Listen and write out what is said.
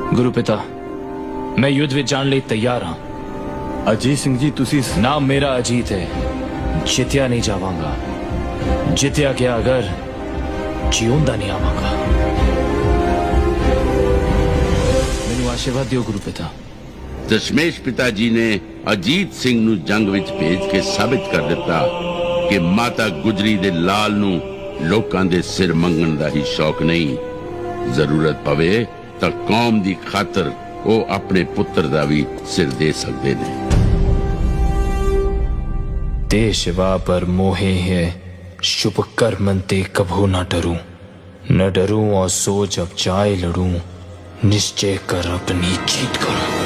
गुरु पिता, मैं युद्ध विच जाण लई तैयार हाँ। अजीत सिंह जी तुसी नाम मेरा अजीत है, जित्या नहीं जावांगा। जित्या क्या अगर जिਉਂਦਾ नहीं आवांगा। मैनू आशीर्वाद दियो गुरु पिता। दशमेश पिता जी ने अजीत सिंह नू जंग विच भेज के साबित कर दिता कि माता गुजरी दे लाल नू लोकां दे सिर मंगण दा ही शौक नहीं, जरूरत पवे तां कौम दी खातर वो अपने पुत्र दा भी सिर दे सकदे ने। ते शिवा पर मोहे है शुभ कर्मन ते कभू न डरूं, न डरूं और सोच अब चाहे लड़ूं, निश्चय कर अपनी जीत करूं।